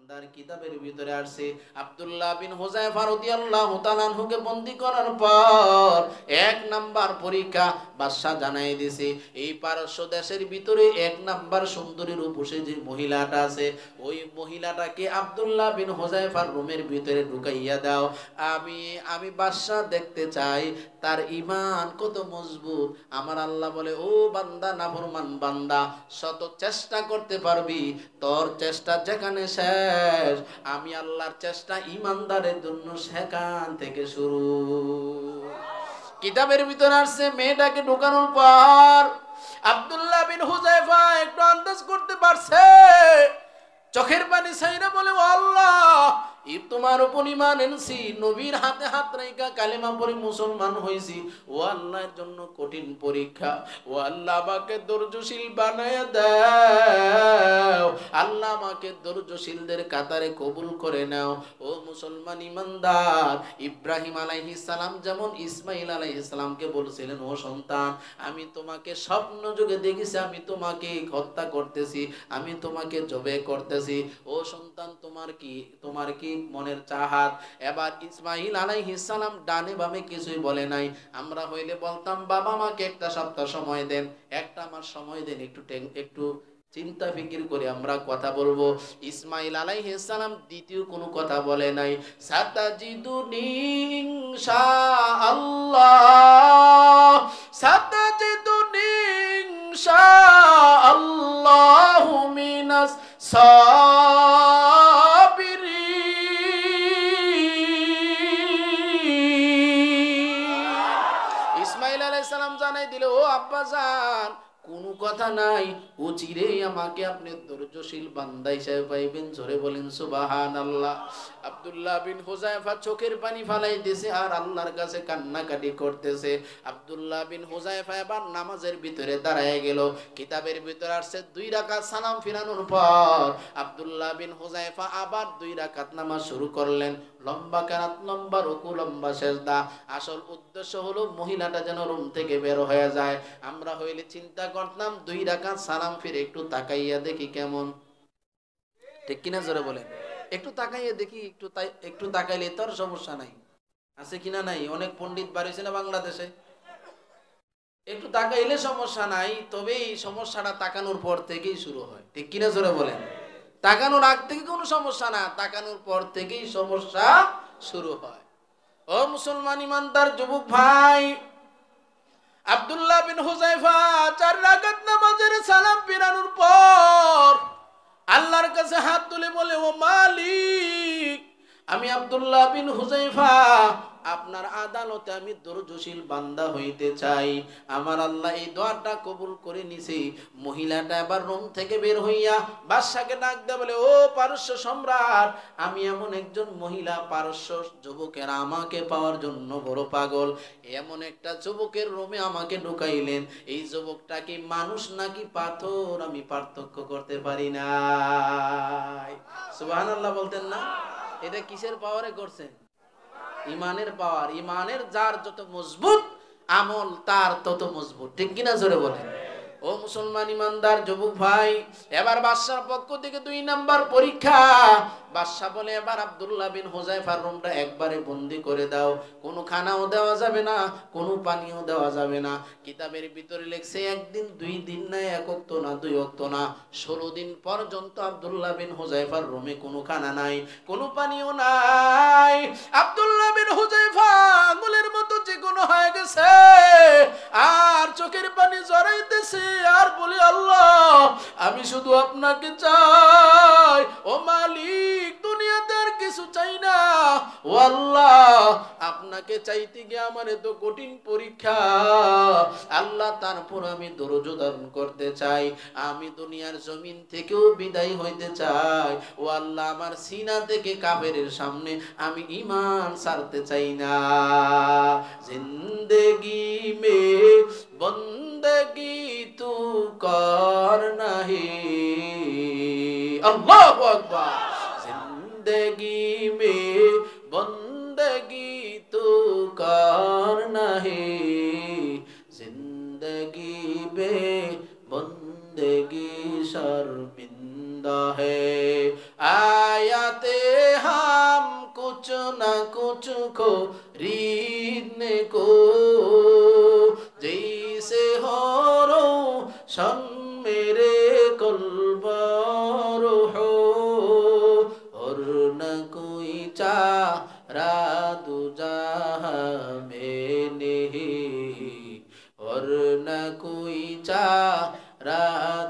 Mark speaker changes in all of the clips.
Speaker 1: ইমানদার কিতাবের ভিতরে আসছে আব্দুল্লাহ বিন হুযায়ফা রাদিয়াল্লাহু তাআলা আনহুকে বন্দী করার পর এক নাম্বার পরীক্ষা বাদশা জানাই দিয়েছে, এই পারস্য দেশের ভিতরে এক নাম্বার সুন্দরী রূপসী যে মহিলাটা আছে ওই মহিলাটাকে আব্দুল্লাহ বিন হুযায়ফার রুমের ভিতরে ঢুকাইয়া দাও। আমি বাদশা দেখতে চাই তার ঈমান কত মজবুত। আমার আল্লাহ বলে, ও বান্দা, নাফরমান বান্দা, শত চেষ্টা করতে পারবি, তোর চেষ্টা যেখানে শেষ আমি আল্লাহর চেষ্টা ঈমানদারের জন্য সেখান থেকে শুরু। কিতাবের ভিতরে আসছে মেয়েটাকে ঢোকানোর পর আব্দুল্লাহ বিন হুযায়ফা একটু আন্দাজ করতে পারছে, চোখের পানি ছাইরা বলে, ও আল্লাহ, তোমার উপর ঈমান এনেছি, নবীর হাতে হাত রাইখা কালেমা পড়ে মুসলমান হইছি, ও আল্লাহর জন্য কঠিন পরীক্ষা, ও আল্লাহ আমাকে ধৈর্যশীল বানায়া দাও, আল্লাহ আমাকে ধৈর্যশীলদের কাতারে কবুল করে নাও। ও মুসলমান ঈমানদার, ইব্রাহিম আলাইহিস সালাম যেমন ইসমাঈল আলাইহিস সালামকে বলছিলেন, ও সন্তান, আমি তোমাকে স্বপ্ন যুগে দেখেছি আমি তোমাকে হত্যা করতেছি, আমি তোমাকে জবে করতেছি, ও সন্তান তোমার কি মনের চাহাত? এবার ইসমাঈল আলাইহিস সালাম ডানে বামে কিছুই বলে নাই। আমরা হইলে বলতাম, বাবা আমাকে একটা সপ্তাহ সময় দেন, একটা মাস সময় দেন, একটু চিন্তা ফিকির করে আমরা কথা বলবো। ইসমাঈল আলাইহিস সালাম দ্বিতীয় কোনো কথা বলে নাই। সাতাজিদুনি ইনশাআল্লাহ, সাতাজিদুনি ইনশাআল্লাহু মিনাস ইসমাঈল আলাইহিস সালাম জানাই দিল, ও আব্বাজান, কোনো কথা নাই, ও চিরেই আমাকে আপনি ধৈর্যশীল বান্দা হিসেবে পাইবেন। জোরে বলেন সুবহানাল্লাহ। আব্দুল্লাহ বিন হুযায়ফা চোখের পানি ফালাইতেছে আর আল্লাহর কাছে কান্নাকাটি করতেছে। আব্দুল্লাহ বিন হুযায়ফা এবার নামাজের ভিতরে দাঁড়ায় গেল। কিতাবের ভিতরে আসছে 2 রাকাত সালাম ফিরানোর পর আব্দুল্লাহ বিন হুযায়ফা আবার 2 রাকাত নামাজ শুরু করলেন। লম্বা কেরাত, লম্বা রুকু, লম্বা সিজদা। আসল উদ্দেশ্য হলো মহিলাটা যেন রুম থেকে বের হয়ে যায়। আমরা হইলে চিন্তা করতাম 2 রাকাত সালাম ফিরে একটু তাকাইয়া দেখি কেমন, ঠিক কিনা? জোরে বলেন, একটু তাকাইয়া দেখি, একটু তাকাইলে তোর সমস্যা নাই, আছে কিনা? নাই। অনেক পণ্ডিত বাড়িছে না বাংলাদেশে, একটু তাকাইলে সমস্যা নাই, তবে এই সমস্যাটা তাকানোর পর থেকেই শুরু হয়, ঠিক কিনা? জোরে বলেন, তাকানোর আগ থেকে কোনো সমস্যা না, তাকানোর পর থেকেই সমস্যা শুরু হয়। ও মুসলমান ঈমানদার যুবক ভাই, আব্দুল্লাহ বিন হুযায়ফা 4 রাকাত নামাজের সালাম ফিরানোর পর আল্লাহর কাছে হাত তুলে বলে, ও মালিক, আমি আব্দুল্লাহ বিন হুযায়ফা আপনার আদালতে আমি ধৈর্যশীল বান্দা হইতে চাই। আমার আল্লাহ এই দোয়াটা কবুল করে নিছে। মহিলাটা এবার রুম থেকে বের হইয়া বাদশাকে ডাক দেয়, বলে, ও পারস্য সম্রাট, আমি এমন একজন মহিলা, পারস্য যুবকেরা আমাকে পাওয়ার জন্য বড় পাগল, এমন একটা যুবকের রুমে আমাকে ঢুকাইলেন, এই যুবকটা কি মানুষ নাকি পাথর আমি পার্থক্য করতে পারি না। সুবহানাল্লাহ বলতেন না? এটা কিসের পাওয়ারে করছেন? ইমানের পাওয়ার। ইমানের যার যত মজবুত, আমল তার তত মজবুত, ঠিক কিনা? জোরে বলেন। ও মুসলমান ঈমানদার যুবক ভাই, এবার বাদশার পক্ষ থেকে 2 নাম্বার পরীক্ষা। বাদশা বলে, এবার আব্দুল্লাহ বিন হুযায়ফার রুমটা একবারে বন্দি করে দাও, কোনো খানাও দেওয়া যাবে না, কোনো পানিও দেওয়া যাবে না। কিতাবের ভিতরে লেখছে 1 দিন 2 দিন না, 1 ওয়াক্ত না, 2 ওয়াক্ত না, 16 দিন পর্যন্ত আব্দুল্লাহ বিন হুযায়ফার রুমে কোনো খানা নাই, কোনো পানিও নাই। আব্দুল্লাহ বিন হুযায়ফা আঙুলের মতো চিকন হয়ে গেছে আর চোখের পানি জড়াইতেছে আর বলে, আল্লাহ, আমি শুধু আপনাকে চাই, ও মালিক, দুনিয়াতে আর কিছু চাই না, ও আল্লাহ, আপনাকে চাইতে গিয়ে আমার এত কঠিন পরীক্ষা, আল্লাহ, তারপর আমি ধৈর্য ধারণ করতে চাই, আমি দুনিয়ার জমিন থেকেও বিদায় হইতে চাই, ও আল্লাহ, আমার সিনা থেকে কাফেরের সামনে আমি ঈমান ছাড়তে চাই না। জিন্দেগি মে বন্দগি তু কর নাহি, আল্লাহু আকবার, জিন্দেগি মে বন্দগি তু কর নাহি, জিন্দেগি বে বন্দগি শর্মিন্দা है, आया मुझको रीने को जैसे हो रोशन मेरे कल्ब हो और न कोई चारा दूजा में नहीं और न कोई चारा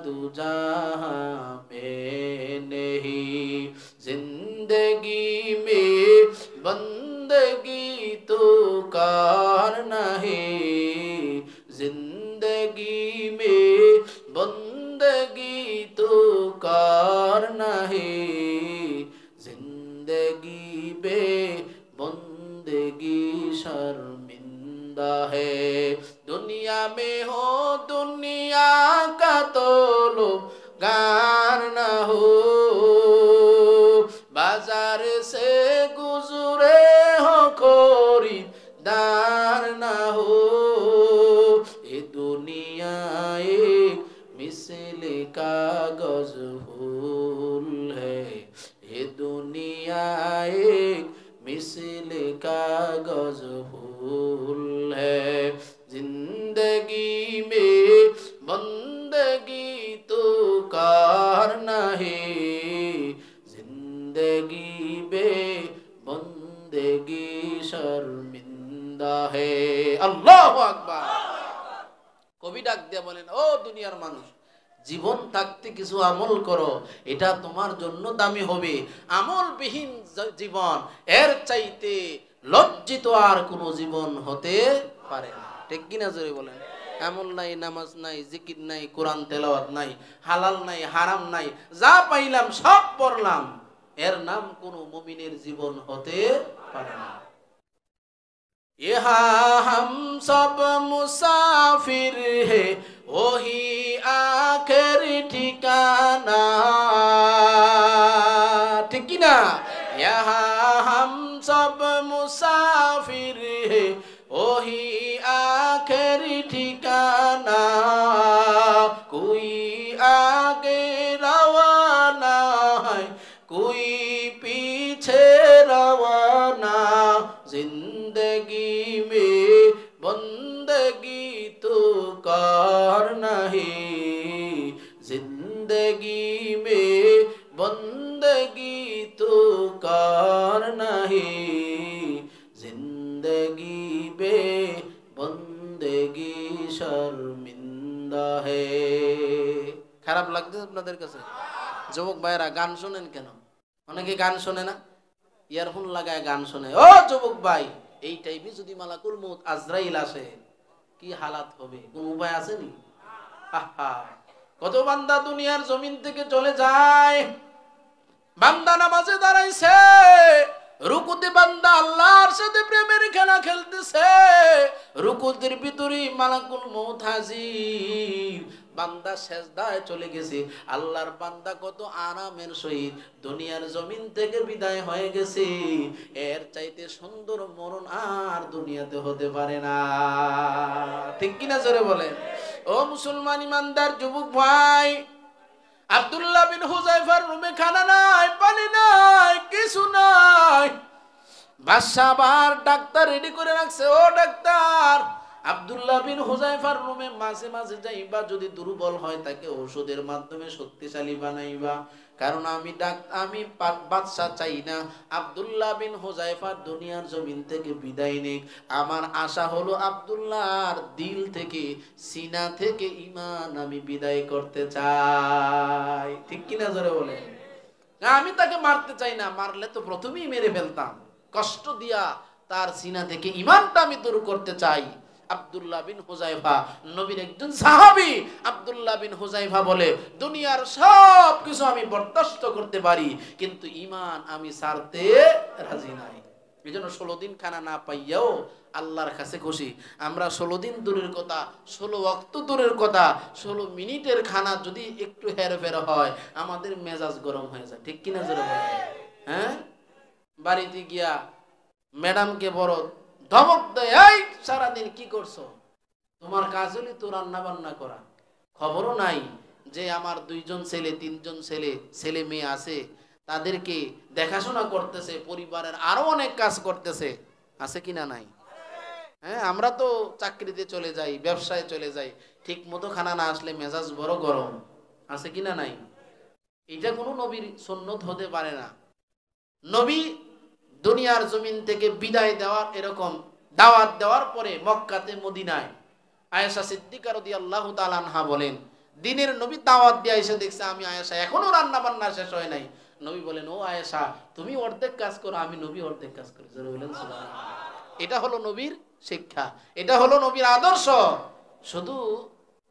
Speaker 1: दूजा में नहीं जिंदगी में बंदगी तो करना है जिंदगी में बंदगी तो करना है जिंदगी बे बंदगी शर्मिंदा है दुनिया में हो दुनिया का तो लोग गान न हो बाजार से गुजरे हो खरीदार न हो ये दुनिया एक मिसल कागज फूल है ये दुनिया एक मिसल कागज फूल है जिंदगी में बंदगी तो करना है जिंदगी बे बंदगी शर्मिंदा है अल्लाहु আকবার কবি ডাক দিয়ে বলেন ও দুনিয়ার মানুষ জীবন থাকতে কিছু আমল করো এটা তোমার জন্য দামি হবে আমলবিহীন জীবন এর চাইতে লজ্জিত আর কোনো জীবন হতে পারে না ঠিক কি না জোরে বলেন আমল নাই নামাজ নাই জিকির নাই কোরআন তেলাওয়াত নাই হালাল নাই হারাম নাই যা পাইলাম সব পড়লাম এর নাম কোনো মুমিনের জীবন হতে পারে না यहाँ हम सब मुसाफिर है वही आखिर ठिकाना ठीक ना यहाँ हम सब मुसाफिर है वही आखिर ठिकाना कोई आगे रवाना है कोई पीछे रवाना जिंदगी में बंदगी तो करना है जिंदगी में बंदगी तो करना है जिंदगी में बंदगी शर्मिंदा है খারাপ লাগছে আপনাদের কাছে যুবক ভাইরা গান শুনেন কেন অনেকে গান শুনে না ইয়ারফোন লাগায় গান শুনে ও যুবক ভাই এই টাইপে যদি মালাকুল মউত আজরাইল আসে কি হালাত হবে কোন উপায় আছে নি কত বান্দা দুনিয়ার জমিন থেকে চলে যায় বান্দা নামাজে দাঁড়াইছে রুকুতে বান্দা আল্লাহর সাথে প্রেমের খেলা খেলতেছে রুকুতের ভিতরে মালাকুল মউত হাজির বান্দা সেজদায় চলে গেছে আল্লাহর বান্দা কত আরামের সহিত দুনিয়ার জমিন থেকে বিদায় হয়ে গেছে এর চাইতে সুন্দর মরণ আর দুনিয়াতে হতে পারে না ঠিক কি না জোরে বলেন ও মুসলমান ইমানদার যুবক ভাই আব্দুল্লাহ বিন হুযায়ফার রুমে খানা নাই পানি নাই কিছু নাই বাদশা বার ডাক্তার রেডি করে রাখছে ও ডাক্তার আব্দুল্লাহ বিন হুযায়ফার রুমে মাঝে মাঝে যাইবা যদি দুর্বল হয় তাকে ঔষধের মাধ্যমে শক্তিশালী বানাইবা কারণ আমি বাদশা চাই না আব্দুল্লাহ বিন হুযায়ফা দুনিয়ার জমিন থেকে বিদায় নিক আমার আশা হলো আব্দুল্লাহর দিল থেকে সিনা থেকে ঈমান আমি বিদায় করতে চাই ঠিক কি না জোরে বলেন আমি তাকে মারতে চাই না মারলে তো প্রথমেই মেরে ফেলতাম কষ্ট দিয়া তার সিনা থেকে ঈমানটা আমি দূর করতে চাই আব্দুল্লাহ বিন হুযায়ফা নবীর একজন সাহাবী আব্দুল্লাহ বিন হুযায়ফা বলে দুনিয়ার সব কিছু আমি বরদাস্ত করতে পারি কিন্তু ঈমান আমি ছাড়তে রাজি নাই এজন্য 16 দিন খানা না পাইয়াও আল্লাহর কাছে খুশি আমরা 16 দিন দূরের কথা 16 ওয়াক্ত দূরের কথা 16 মিনিটের খানা যদি একটু হেরফের হয় আমাদের মেজাজ গরম হয়ে যায় ঠিক কি না জোরে বলেন হ্যাঁ বাড়িতে গিয়া ম্যাডামকে বড় ধমক দেয় এই সারা দিন কি করছো তোমার কাজ হলো তো রান্না বান্না করা খবরও নাই যে আমার 2 জন ছেলে 3 জন ছেলে মেয়ে আছে তাদেরকে দেখাশোনা করতেছে পরিবারের আরো অনেক কাজ করতেছে আছে কিনা নাই? হ্যাঁ, আমরা তো চাকরিতে চলে যাই, ব্যবসায় চলে যাই, ঠিক মতো খানা না আসলে মেজাজ বড় গরম। আছে কিনা নাই? এটা কোনো নবীর সুন্নত হতে পারে না। নবী দুনিয়ার জমিন থেকে বিদায় দেওয়ার এরকম দাওয়াত দেওয়ার পরে মক্কাতে মদিনায় আয়েশা সিদ্দিকা রাদিয়াল্লাহু তাআলা আনহা বলেন, দিনের নবী দাওয়াত দিয়ে এসে দেখছে আমি আয়েশা এখনো রান্না বান্না শেষ হয় নাই। নবী বলেন, ও আয়েশা, তুমি অর্ধেক কাজ করো, আমি নবী অর্ধেক কাজ করি। জোরে বলেন সুবহানাল্লাহ। এটা হলো নবীর শিক্ষা, এটা হলো নবীর আদর্শ। শুধু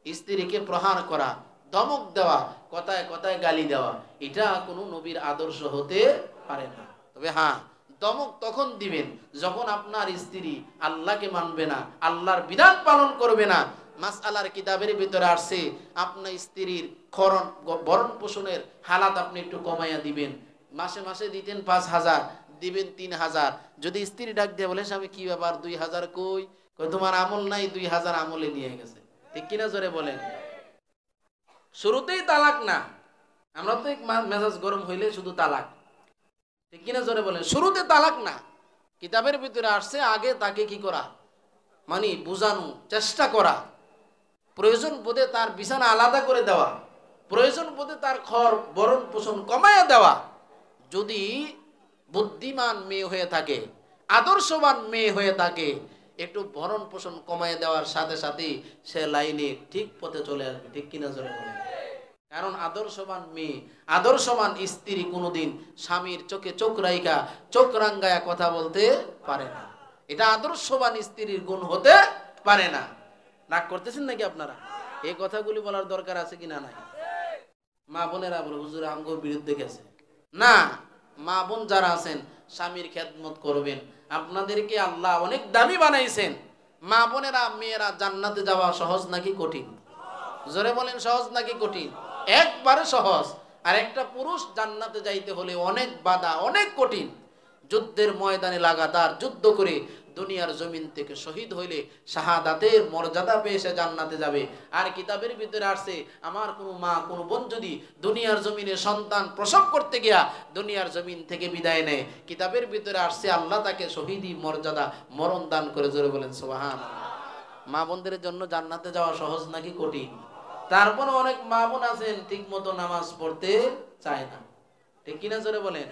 Speaker 1: স্ত্রীকে প্রহার করা, ধমক দেওয়া, কথায় কথায় গালি দেওয়া, এটা কোনো নবীর আদর্শ হতে পারে না। তবে হ্যাঁ, ধমক তখন দিবেন যখন আপনার স্ত্রী আল্লাহকে মানবে না, আল্লাহর বিধান পালন করবে না। মাসআলার কিতাবের ভিতরে আসছে, আপনার স্ত্রীর ভরণ পোষণের হালাত আপনি একটু কমাইয়া দিবেন। মাসে মাসে দিতেন 5,000, দিবেন 3,000। যদি স্ত্রী ডাক দিয়ে বলে, আমি কি ব্যাপার 2,000 কই? তোমার আমল নাই, 2,000 আমলে নিয়ে গেছে। ঠিক কিনা জোরে বলেন? শুরুতেই তালাক না। আমরা তো মেজাজ গরম হইলে শুধু তালাক। ঠিক কিনা জোরে বলেন? শুরুতে তালাক না। কিতাবের ভিতরে আসছে আগে তাকে কি করা, মানে বুঝানো, চেষ্টা করা, প্রয়োজন বোধে তার বিছানা আলাদা করে দেওয়া, প্রয়োজন বোধে তার ভরণ পোষণ কমায়া দেওয়া। যদি বুদ্ধিমান মেয়ে হয়ে থাকে, আদর্শবান মেয়ে হয়ে থাকে, একটু ভরণ পোষণ কমায় দেওয়ার সাথে সাথে সে লাইনে ঠিক পথে চলে আসবে। ঠিক কিনা জোরে বলেন? কারণ আদর্শবান মেয়ে, আদর্শবান স্ত্রী কোনোদিন স্বামীর চোখে চোখ রাইখা, চোখ রাঙ্গায়া কথা বলতে পারে না। এটা আদর্শবান স্ত্রীর গুণ হতে পারে না। রাগ করতেছেন নাকি আপনারা? এই কথাগুলি বলার দরকার আছে কিনা নাই? মা বোনেরা বলে, হুজুর আমগো বিরুদ্ধে গেছে না। মা বোন যারা আছেন স্বামীর খেদমত করবেন। আপনাদেরকে আল্লাহ অনেক দামি বানাইছেন। মা বোনেরা, মেয়েরা জান্নাতে যাওয়া সহজ নাকি কঠিন? জোরে বলেন, সহজ নাকি কঠিন? একবারে সহজ। আর একটা পুরুষ জান্নাতে যাইতে হলে অনেক বাধা, অনেক কঠিন। যুদ্ধের ময়দানে লাগাতার যুদ্ধ করে দুনিয়ার জমিন থেকে শহীদ হইলে শাহাদাতের মর্যাদা পেয়ে সে জান্নাতে যাবে। আর কিতাবের ভিতরে আসছে, আমার কোনো মা, কোনো বোন যদি দুনিয়ার জমিনে সন্তান প্রসব করতে গিয়া দুনিয়ার জমিন থেকে বিদায় নেয়, কিতাবের ভিতরে আসছে আল্লাহ তাকে শহীদি মর্যাদা, মরণ দান করে। জোরে বলেন সুবহানাল্লাহ। মা বোনদের জন্য জান্নাতে যাওয়া সহজ নাকি কঠিন? তারপরে অনেক মা বোন আছেন ঠিক মতো নামাজ পড়তে চায় না। ঠিক কিনা জোরে বলেন?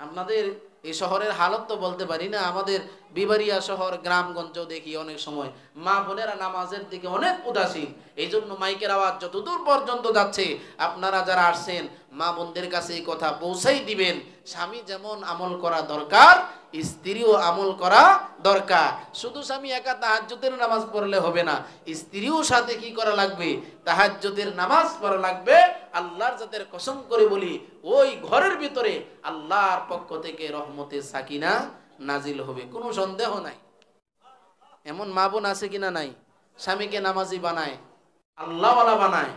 Speaker 1: আপনাদের এই শহরের হালত তো বলতে পারি না, আমাদের বিবাড়িয়া শহর, গ্রামগঞ্জেও দেখি অনেক সময় মা বোনেরা নামাজের দিকে অনেক উদাসীন। এই জন্য মাইকের আওয়াজ যতদূর পর্যন্ত যাচ্ছে, আপনারা যারা আসছেন মা বোনদের কাছে এই কথা পৌঁছাই দিবেন, স্বামী যেমন আমল করা দরকার, স্ত্রীও আমল করা দরকার। শুধু স্বামী একা তাহাজ্জুদের নামাজ পড়লে হবে না, স্ত্রীও সাথে কি করা লাগবে? তাহাজ্জুদের নামাজ পড়া লাগবে। আল্লাহর জাতের কসম করে বলি, ওই ঘরের ভিতরে আল্লাহর পক্ষ থেকে রহমতের সাকিনা নাজিল হবে, কোনো সন্দেহ নাই। এমন মা বোন আছে কিনা নাই? স্বামীকে নামাজি বানায়, আল্লাহওয়ালা বানায়,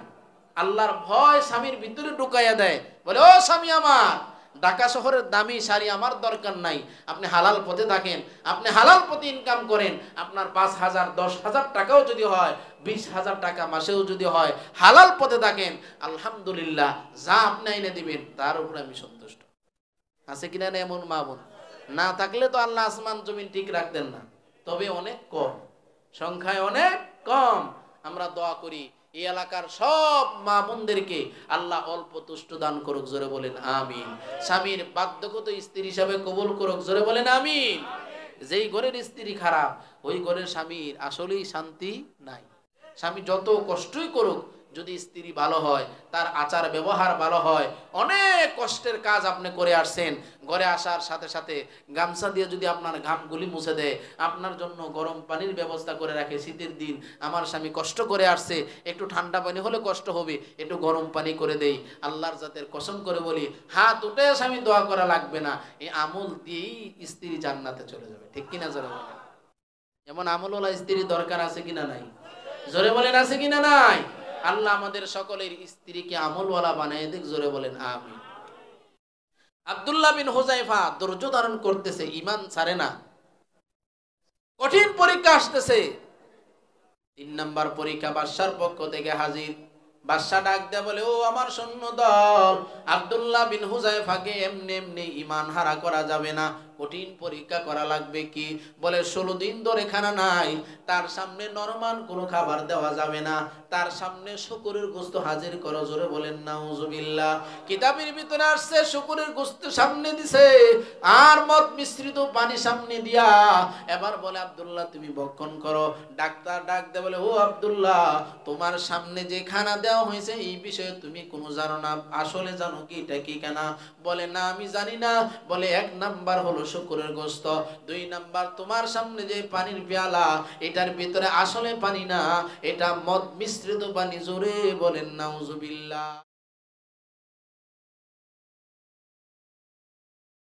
Speaker 1: আল্লাহর ভয় স্বামীর ভিতরে ঢুকাইয়া দেয়। বলে, ও স্বামী আমার, ঢাকা শহরের দামি শাড়ি আমার দরকার নাই, আপনি হালাল পথে থাকেন, আপনি হালাল পথে ইনকাম করেন। আপনার 5,000, 10,000 টাকাও যদি হয়, 20,000 টাকা মাসেও যদি হয়, হালাল পথে থাকেন, আলহামদুলিল্লাহ, যা আপনি এনে দিবেন তার উপরে আমি সন্তুষ্ট। আছে কিনা না এমন মা বোন? না থাকলে তো আল্লাহ আসমান জমিন ঠিক রাখতেন না। তবে অনেক কম, সংখ্যায় অনেক কম। আমরা দোয়া করি এই এলাকার সব মা বোনদেরকে আল্লাহ অল্প তুষ্ট দান করুক। জোরে বলেন আমিন। স্বামীর বাধ্যগত স্ত্রী হিসাবে কবুল করুক। জোরে বলেন আমিন। যেই ঘরের স্ত্রী খারাপ, ওই ঘরের স্বামীর আসলেই শান্তি নাই। স্বামী যত কষ্টই করুক, যদি স্ত্রী ভালো হয়, তার আচার ব্যবহার ভালো হয়, অনেক কষ্টের কাজ আপনি করে আসছেন, ঘরে আসার সাথে সাথে গামছা দিয়ে যদি আপনার ঘামগুলি মুছে দেয়, আপনার জন্য গরম পানির ব্যবস্থা করে রাখে, শীতের দিন আমার স্বামী কষ্ট করে আসছে, একটু ঠান্ডা পানি হলে কষ্ট হবে, একটু গরম পানি করে দেই, আল্লাহর জাতের কসম করে বলি, হাত উঠে স্বামী দোয়া করা লাগবে না, এই আমল দিয়েই স্ত্রী জান্নাতে চলে যাবে। ঠিক কিনা জোরে বলেন? যেমন আমলওয়ালা স্ত্রী দরকার আছে কিনা নাই? জোরে বলেন আছে কিনা নাই? আল্লাহ আমাদের সকলের স্ত্রীকে আমলওয়ালা বানায় দিক। জোরে বলেন আমিন। আব্দুল্লাহ বিন হুযায়ফা ধৈর্য ধারণ করতেছে, ঈমান ছাড়ে না। কঠিন পরীক্ষা আসতেছে, 3 নাম্বার পরীক্ষা বাদশার পক্ষ থেকে হাজির। বাদশা ডাক দেয়া বলে, ও আমার সৈন্য দল, আব্দুল্লাহ বিন হুযায়ফাকে এমনি এমনি ঈমান হারা করা যাবে না, কঠিন পরীক্ষা করা লাগবে কি? বলে 16 দিন ধরে খানা নাই, তার সামনে নরমাল কোনো খাবার দেওয়া যাবে না, তার সামনে শুকরের গোশত হাজির করো। জোরে বলেন নাউজুবিল্লাহ। কিতাবের ভিতরে আসছে শুকরের গোশত সামনে দিছে আর মদ মিশ্রিত পানি সামনে দিয়া এবার বলে আব্দুল্লাহ তুমি ভক্ষণ করো। ডাক্তার ডাক দে বলে ও আব্দুল্লাহ, তোমার সামনে যে খানা দেওয়া হয়েছে এই বিষয়ে তুমি কোনো জানো না, আসলে জানো কি এটা কি কেনা? বলে না আমি জানি না। বলে 1 নাম্বার হলো শুকরের গোশত, 2 নাম্বার তোমার সামনে যে পানির পেয়ালা এটার ভিতরে আসলে পানি না, এটা মদ মিশ্রিত পানি। জোরে বলেন নাউজুবিল্লাহ।